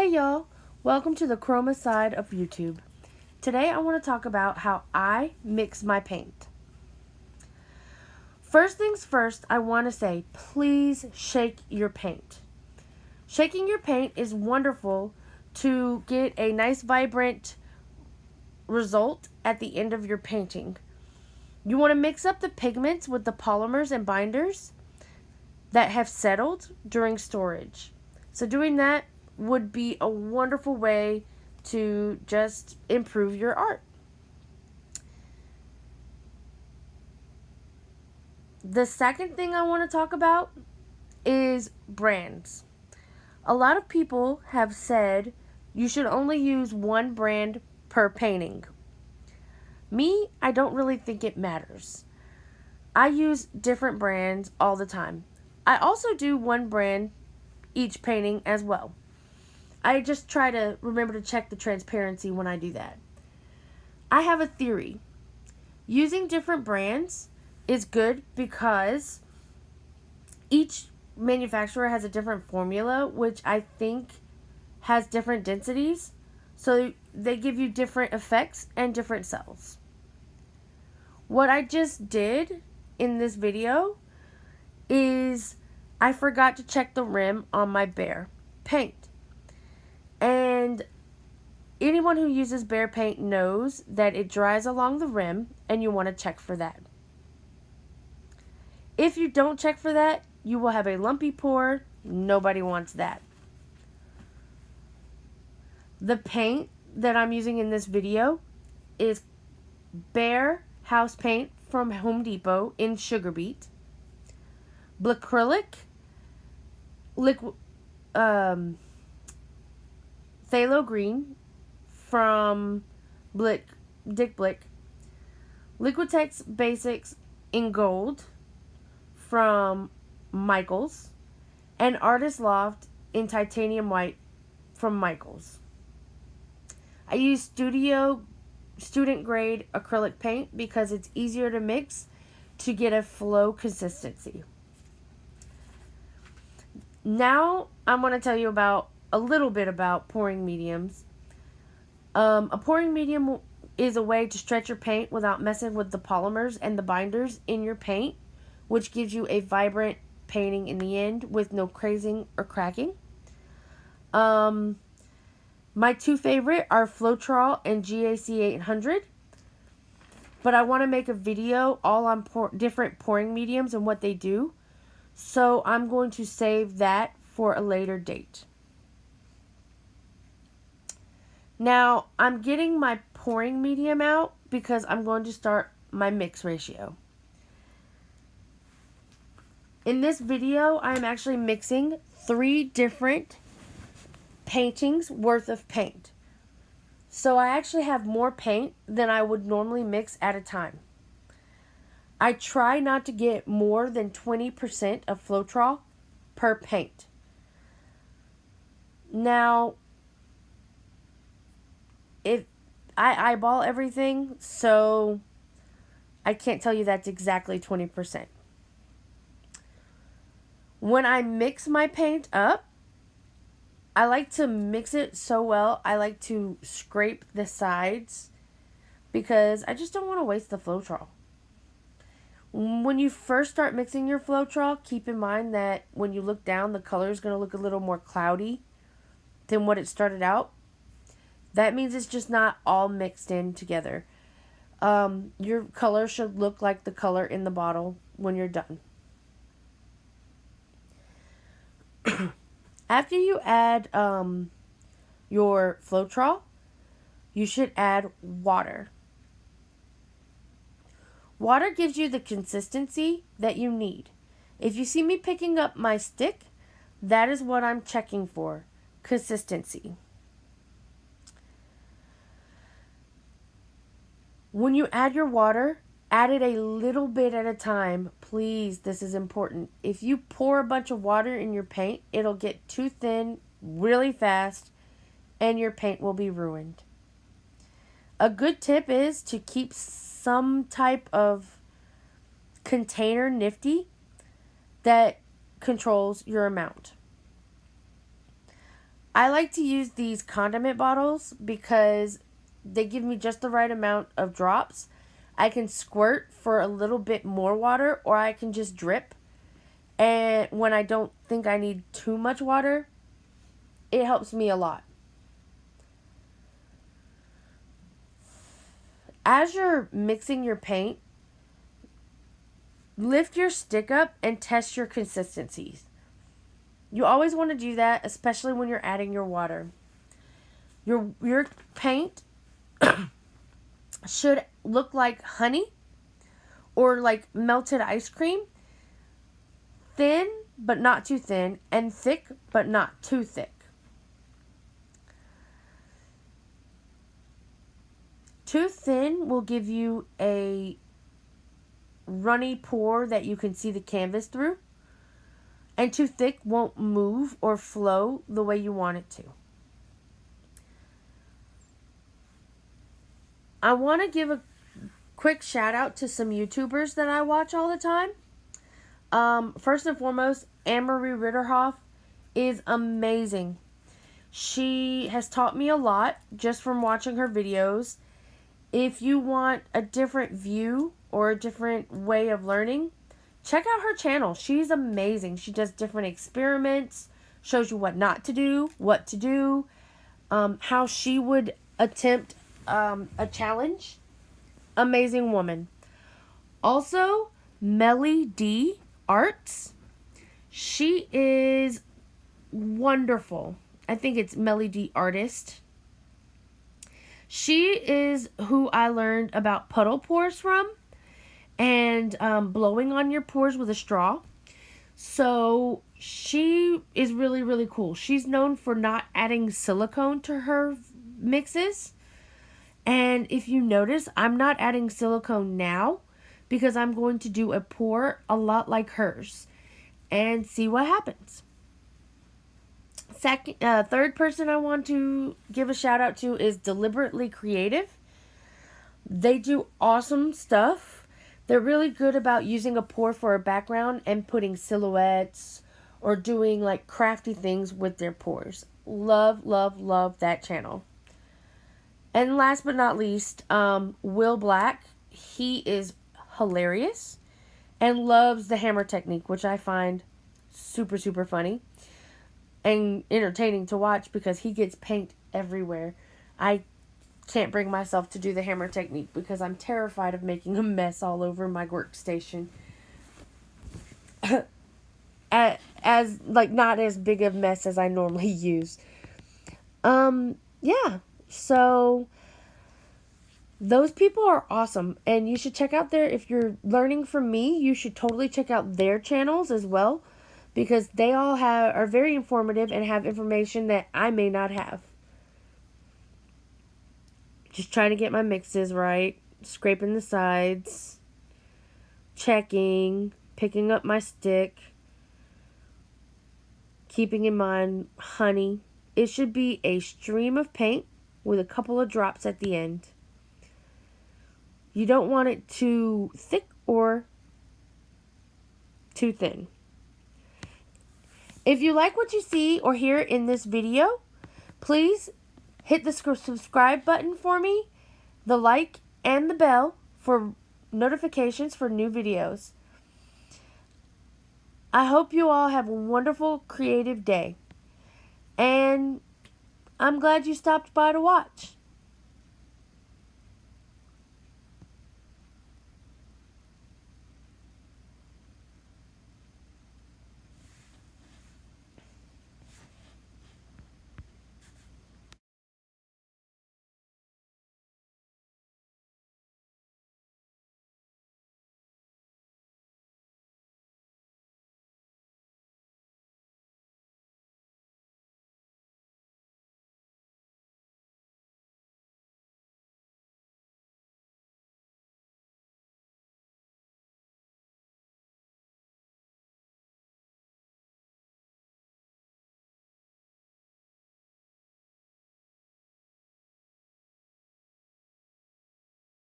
Hey y'all, welcome to the Chroma side of YouTube. Today I want to talk about how I mix my paint. First things first, I want to say please shake your paint. Shaking your paint is wonderful to get a nice vibrant result at the end of your painting. You want to mix up the pigments with the polymers and binders that have settled during storage. So doing that would be a wonderful way to just improve your art. The second thing I want to talk about is brands. A lot of people have said you should only use one brand per painting. Me, I don't really think it matters. I use different brands all the time. I also do one brand each painting as well. I just try to remember to check the transparency when I do that. I have a theory. Using different brands is good because each manufacturer has a different formula, which I think has different densities. So they give you different effects and different cells. What I just did in this video is I forgot to check the rim on my Behr paint. And anyone who uses Behr paint knows that it dries along the rim, and you want to check for that. If you don't check for that, you will have a lumpy pour. Nobody wants that. The paint that I'm using in this video is Behr House Paint from Home Depot in Sugar Beet, Blacrylic, Phthalo Green from Dick Blick, Liquitex Basics in Gold from Michaels, and Artist Loft in Titanium White from Michaels. I use student grade acrylic paint because it's easier to mix to get a flow consistency. Now I'm going to tell you a little bit about pouring mediums. A pouring medium is a way to stretch your paint without messing with the polymers and the binders in your paint, which gives you a vibrant painting in the end with no crazing or cracking. My two favorite are Floetrol and GAC 800. But I want to make a video all on different pouring mediums and what they do. So I'm going to save that for a later date. Now, I'm getting my pouring medium out because I'm going to start my mix ratio. In this video, I'm actually mixing 3 different paintings worth of paint. So I actually have more paint than I would normally mix at a time. I try not to get more than 20% of Floetrol per paint. Now, if I eyeball everything, so I can't tell you that's exactly 20%. When I mix my paint up, I like to mix it so well, I like to scrape the sides because I just don't want to waste the Floetrol. When you first start mixing your Floetrol, keep in mind that when you look down, the color is going to look a little more cloudy than what it started out. That means it's just not all mixed in together. Your color should look like the color in the bottle when you're done. After you add your Floetrol, you should add water. Water gives you the consistency that you need. If you see me picking up my stick, that is what I'm checking for, consistency. When you add your water, add it a little bit at a time. Please, this is important. If you pour a bunch of water in your paint, it'll get too thin really fast and your paint will be ruined. A good tip is to keep some type of container nifty that controls your amount. I like to use these condiment bottles because they give me just the right amount of drops. I can squirt for a little bit more water, or I can just drip. And when I don't think I need too much water, it helps me a lot. As you're mixing your paint, lift your stick up and test your consistencies. You always want to do that, especially when you're adding your water. Your paint should look like honey or like melted ice cream. Thin, but not too thin, and thick, but not too thick. Too thin will give you a runny pour that you can see the canvas through. And too thick won't move or flow the way you want it to. I want to give a quick shout out to some YouTubers that I watch all the time. First and foremost, Anne-Marie Ritterhoff is amazing. She has taught me a lot just from watching her videos. If you want a different view or a different way of learning, check out her channel. She's amazing. She does different experiments, shows you what not to do, what to do, how she would attempt a challenge. Amazing woman. Also, Melly D Arts. She is wonderful. I think it's Melly D Artist. She is who I learned about puddle pours from and blowing on your pores with a straw. So she is really, really cool. She's known for not adding silicone to her mixes. And if you notice, I'm not adding silicone now because I'm going to do a pour a lot like hers and see what happens. Third person I want to give a shout out to is Deliberately Creative. They do awesome stuff. They're really good about using a pour for a background and putting silhouettes or doing like crafty things with their pours. Love, love, love that channel. And last but not least, Will Black. He is hilarious and loves the hammer technique, which I find super, super funny and entertaining to watch because he gets paint everywhere. I can't bring myself to do the hammer technique because I'm terrified of making a mess all over my workstation. As like not as big a mess as I normally use. Yeah. So those people are awesome and you should check out if you're learning from me, you should totally check out their channels as well because they all are very informative and have information that I may not have. Just trying to get my mixes right, scraping the sides, checking, picking up my stick, keeping in mind honey. It should be a stream of paint with a couple of drops at the end. You don't want it too thick or too thin. If you like what you see or hear in this video, please hit the subscribe button for me, the like, and the bell for notifications for new videos. I hope you all have a wonderful, creative day. And I'm glad you stopped by to watch.